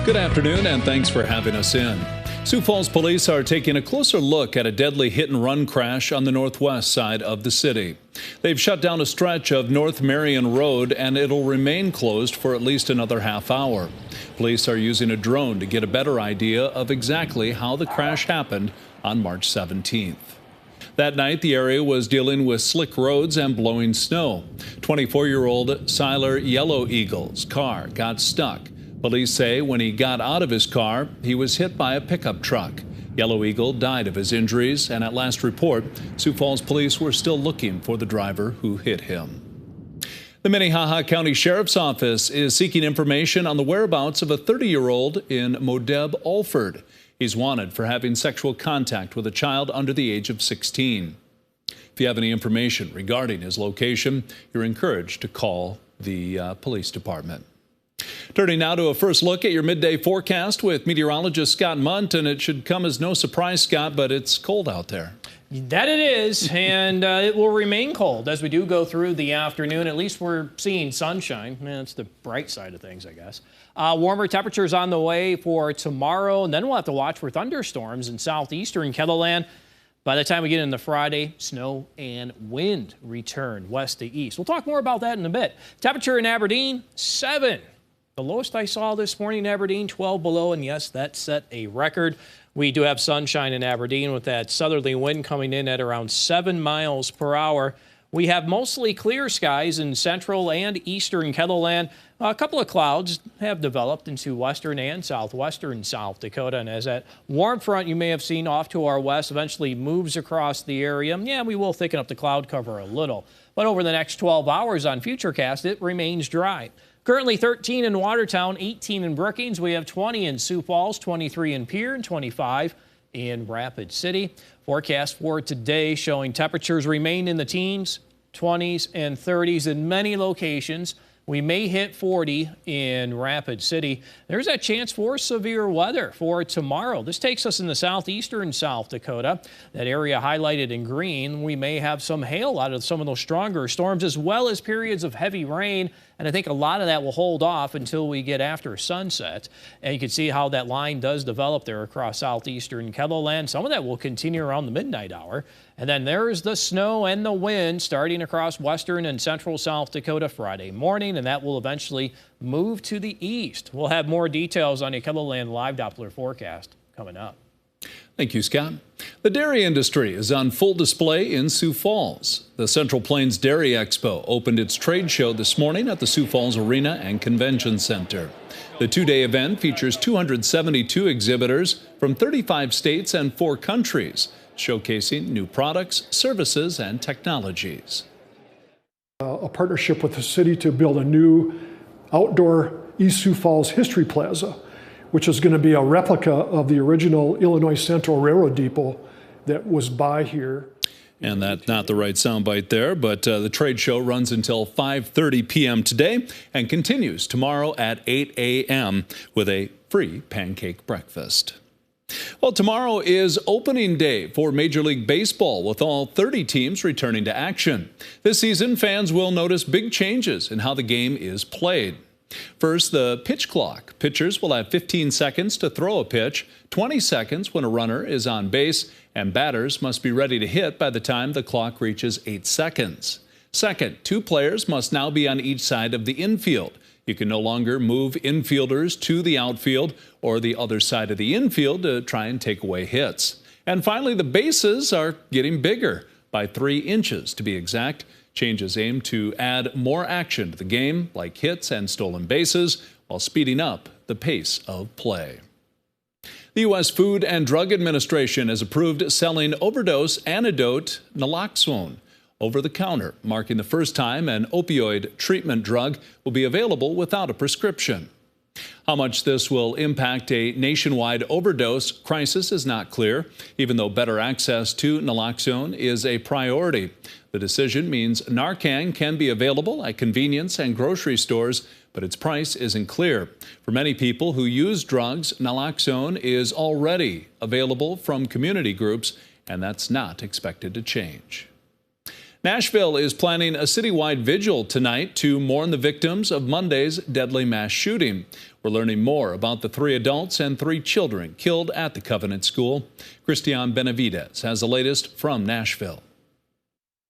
Good afternoon, and thanks for having us in. Sioux Falls police are taking a closer look at a deadly hit-and-run crash on the northwest side of the city. They've shut down a stretch of North Marion Road, and it'll remain closed for at least another half hour. Police are using a drone to get a better idea of exactly how the crash happened on March 17th. That night, the area was dealing with slick roads and blowing snow. 24-year-old Siler Yellow Eagle's car got stuck. Police say when he got out of his car, he was hit by a pickup truck. Yellow Eagle died of his injuries, and at last report, Sioux Falls police were still looking for the driver who hit him. The Minnehaha County Sheriff's Office is seeking information on the whereabouts of a 30-year-old in Modeb, Alford. He's wanted for having sexual contact with a child under the age of 16. If you have any information regarding his location, you're encouraged to call the police department. Turning now to a first look at your midday forecast with meteorologist Scott Munt, and it should come as no surprise, Scott, but it's cold out there. That it is, and it will remain cold as we do go through the afternoon. At least we're seeing sunshine. That's the bright side of things, I guess. Warmer temperatures on the way for tomorrow, and then we'll have to watch for thunderstorms in southeastern KELOLAND. By the time we get into Friday, snow and wind return west to east. We'll talk more about that in a bit. Temperature in Aberdeen, 7. The lowest I saw this morning in Aberdeen, 12 below, and yes, that set a record. We do have sunshine in Aberdeen with that southerly wind coming in at around 7 miles per hour. We have mostly clear skies in central and eastern KELOLAND. A couple of clouds have developed into western and southwestern South Dakota, and as that warm front you may have seen off to our west eventually moves across the area, we will thicken up the cloud cover a little. But over the next 12 hours on Futurecast, it remains dry. Currently 13 in Watertown, 18 in Brookings. We have 20 in Sioux Falls, 23 in Pierre, and 25 in Rapid City. Forecast for today showing temperatures remain in the teens, 20s, and 30s in many locations. We may hit 40 in Rapid City. There's a chance for severe weather for tomorrow. This takes us in the southeastern South Dakota. That area highlighted in green. We may have some hail out of some of those stronger storms, as well as periods of heavy rain. And I think a lot of that will hold off until we get after sunset. And you can see how that line does develop there across southeastern KELOLAND. Some of that will continue around the midnight hour. And then there's the snow and the wind starting across western and central South Dakota Friday morning, and that will eventually move to the east. We'll have more details on a KELOLAND live Doppler forecast coming up. Thank you, Scott. The dairy industry is on full display in Sioux Falls. The Central Plains Dairy Expo opened its trade show this morning at the Sioux Falls Arena and Convention Center. The two-day event features 272 exhibitors from 35 states and 4 countries, showcasing new products, services, and technologies. A partnership with the city to build a new outdoor East Sioux Falls History Plaza, which is going to be a replica of the original Illinois Central Railroad depot that was by here. And that's not the right soundbite there, but the trade show runs until 5:30 p.m. today and continues tomorrow at 8 a.m. with a free pancake breakfast. Well, tomorrow is opening day for Major League Baseball, with all 30 teams returning to action. This season, fans will notice big changes in how the game is played. First, the pitch clock. Pitchers will have 15 seconds to throw a pitch, 20 seconds when a runner is on base, and batters must be ready to hit by the time the clock reaches 8 seconds. Second, 2 players must now be on each side of the infield. You can no longer move infielders to the outfield or the other side of the infield to try and take away hits. And finally, the bases are getting bigger, by 3 inches to be exact. Changes aim to add more action to the game, like hits and stolen bases, while speeding up the pace of play. The U.S. Food and Drug Administration has approved selling overdose antidote naloxone over the counter, marking the first time an opioid treatment drug will be available without a prescription. How much this will impact a nationwide overdose crisis is not clear, even though better access to naloxone is a priority. The decision means Narcan can be available at convenience and grocery stores, but its price isn't clear. For many people who use drugs, naloxone is already available from community groups, and that's not expected to change. Nashville is planning a citywide vigil tonight to mourn the victims of Monday's deadly mass shooting. We're learning more about the 3 adults and 3 children killed at the Covenant School. Christian Benavides has the latest from Nashville.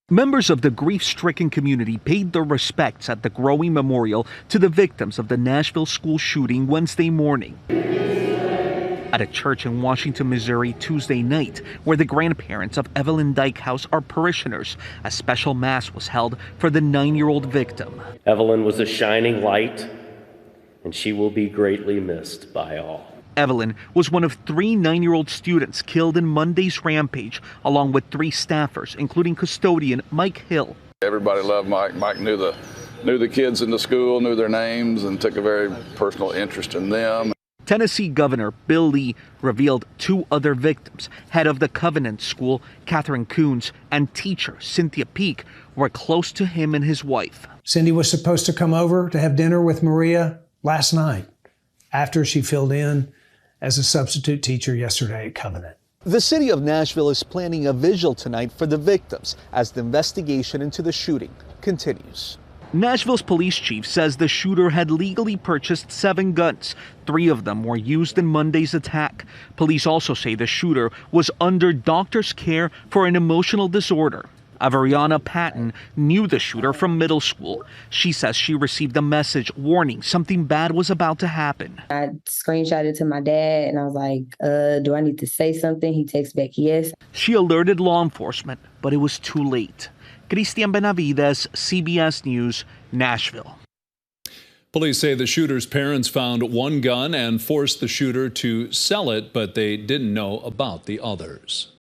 Members of the grief-stricken community paid their respects at the growing memorial to the victims of the Nashville school shooting Wednesday morning. At a church in Washington, Missouri, Tuesday night, where the grandparents of Evelyn Dykhouse are parishioners, a special mass was held for the 9-year-old victim. Evelyn was a shining light, and she will be greatly missed by all. Evelyn was one of 3 9-year-old students killed in Monday's rampage, along with 3 staffers, including custodian Mike Hill. Everybody loved Mike. Mike knew the kids in the school, knew their names, and took a very personal interest in them. Tennessee Governor Bill Lee revealed 2 other victims. Head of the Covenant School, Catherine Coons, and teacher Cynthia Peak were close to him and his wife. Cindy was supposed to come over to have dinner with Maria last night after she filled in as a substitute teacher yesterday at Covenant. The city of Nashville is planning a vigil tonight for the victims as the investigation into the shooting continues. Nashville's police chief says the shooter had legally purchased 7 guns. 3 of them were used in Monday's attack. Police also say the shooter was under doctor's care for an emotional disorder. Averiana Patton knew the shooter from middle school. She says she received a message warning something bad was about to happen. I screenshotted to my dad and I was like, do I need to say something? He texted back, yes. She alerted law enforcement, but it was too late. Christian Benavides, CBS News, Nashville. Police say the shooter's parents found 1 gun and forced the shooter to sell it, but they didn't know about the others.